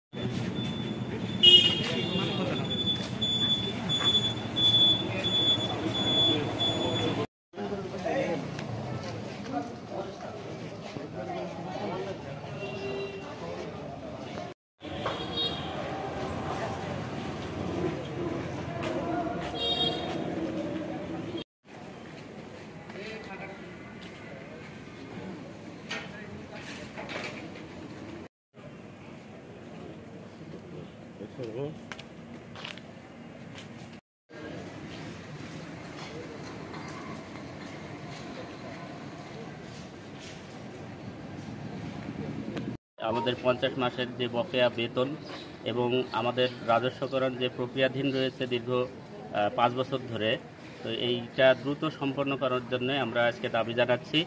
আমাদের 50 মাসের যে বকেয়া বেতন এবং আমাদের রাজস্বকরণ যে প্রক্রিয়াধীন রয়েছে দীর্ঘ 5 বছর ধরে, তো এইটা দ্রুত সম্পন্ন করার জন্য আমরা আজকে দাবি জানাচ্ছি।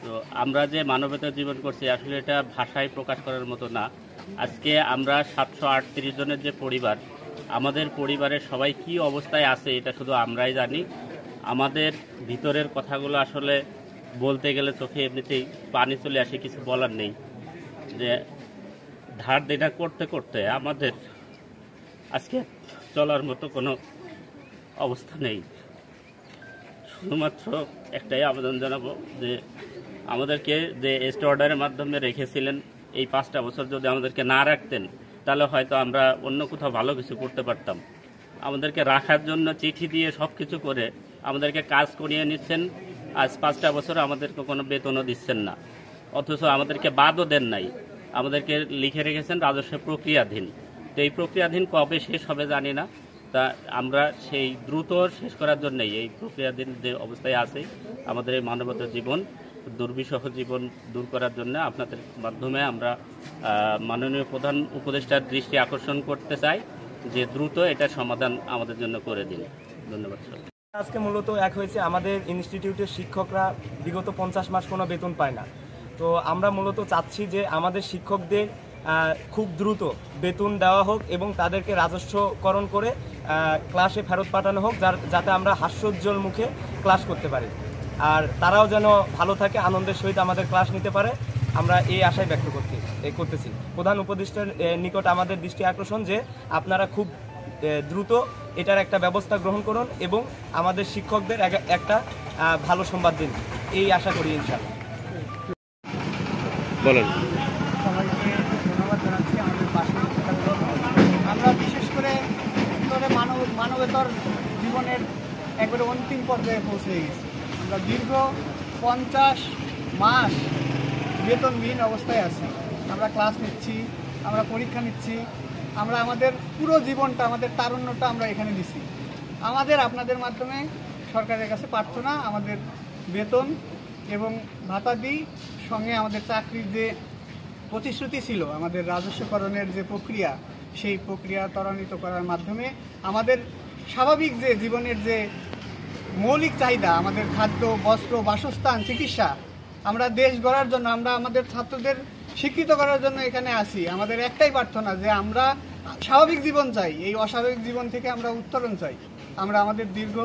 তো আমরা যে মানবতার জীবন করছি আসলে এটা ভাষায় প্রকাশ করার মতো না। আজকে আমরা 738 জনের যে পরিবার, আমাদের পরিবারের সবাই কি অবস্থায় আছে এটা শুধু আমরাই জানি। আমাদের ভিতরের কথাগুলো আসলে বলতে গেলে চোখে এমনিতেই পানি চলে আসে, কিছু বলার নেই। যে ধার দেনা করতে করতে আমাদের আজকে চলার মতো কোনো অবস্থা নেই। শুধুমাত্র একটাই আবেদন জানাবো যে আমাদেরকে যে এস্ট অর্ডারের মাধ্যমে রেখেছিলেন, এই 5টা বছর যদি আমাদেরকে না রাখতেন তাহলে হয়তো আমরা অন্য কোথাও ভালো কিছু করতে পারতাম। আমাদেরকে রাখার জন্য চিঠি দিয়ে সব কিছু করে আমাদেরকে কাজ করিয়ে নিচ্ছেন। আজ 5টা বছর আমাদেরকে কোনো বেতনও দিচ্ছেন না, অথচ আমাদেরকে বাদও দেন নাই। আমাদেরকে লিখে রেখেছেন রাজস্ব প্রক্রিয়াধীন। তো এই প্রক্রিয়াধীন কবে শেষ হবে জানি না। তা আমরা সেই দ্রুত শেষ করার জন্যই এই প্রক্রিয়াধীন যে অবস্থায় আছে আমাদের এই মানবতার জীবন, দুর্বিষহ জীবন দূর করার জন্য আপনাদের মাধ্যমে আমরা মাননীয় প্রধান উপদেষ্টার দৃষ্টি আকর্ষণ করতে চাই যে দ্রুত এটার সমাধান আমাদের জন্য করে দিন। ধন্যবাদ স্যার। আজকে মূলত এক হয়েছে, আমাদের ইনস্টিটিউটের শিক্ষকরা বিগত 50 মাস কোনো বেতন পায় না। তো আমরা মূলত চাচ্ছি যে আমাদের শিক্ষকদের খুব দ্রুত বেতন দেওয়া হোক এবং তাদেরকে রাজস্বকরণ করে ক্লাসে ফেরত পাঠানো হোক, যাতে আমরা হাস্যোজ্জ্বল মুখে ক্লাস করতে পারি, আর তারাও যেন ভালো থাকে, আনন্দের সহিত আমাদের ক্লাস নিতে পারে। আমরা এই আশায় ব্যক্ত করতেছি। প্রধান উপদেষ্টার নিকট আমাদের দৃষ্টি আকর্ষণ যে আপনারা খুব দ্রুত এটার একটা ব্যবস্থা গ্রহণ করুন এবং আমাদের শিক্ষকদের একটা ভালো সংবাদ দিন, এই আশা করি ইনশাআল্লাহ। বলেন। সবাইকে ধন্যবাদ জানাচ্ছি আমাদের পাশে। আমরা বিশেষ করে মানবতার জীবনের একবারে অন্তিম পর্যায়ে পৌঁছে গেছি। আমরা দীর্ঘ 50 মাস বেতনবিহীন অবস্থায় আছি। আমরা ক্লাস নিচ্ছি, আমরা পরীক্ষা নিচ্ছি, আমরা আমাদের পুরো জীবনটা, আমাদের তারুণ্যটা আমরা এখানে দিচ্ছি। আমাদের আপনাদের মাধ্যমে সরকারের কাছে প্রার্থনা, আমাদের বেতন এবং ভাতাদি সঙ্গে আমাদের চাকরির যে প্রতিশ্রুতি ছিল, আমাদের রাজস্বকরণের যে প্রক্রিয়া, সেই প্রক্রিয়া ত্বরান্বিত করার মাধ্যমে আমাদের স্বাভাবিক যে জীবনের যে মৌলিক চাহিদা, আমাদের খাদ্য, বস্ত্র, বাসস্থান, চিকিৎসা, আমরা দেশ গড়ার জন্য, আমরা আমাদের ছাত্রদের শিক্ষিত করার জন্য এখানে আসি। আমাদের একটাই প্রার্থনা যে আমরা স্বাভাবিক জীবন চাই, এই অস্বাভাবিক জীবন থেকে আমরা উত্তরণ চাই। আমরা আমাদের দীর্ঘ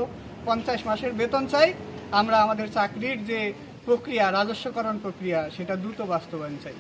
50 মাসের বেতন চাই। আমরা আমাদের চাকরির যে প্রক্রিয়া, রাজস্বকরণ প্রক্রিয়া, সেটা দ্রুত বাস্তবায়ন চাই।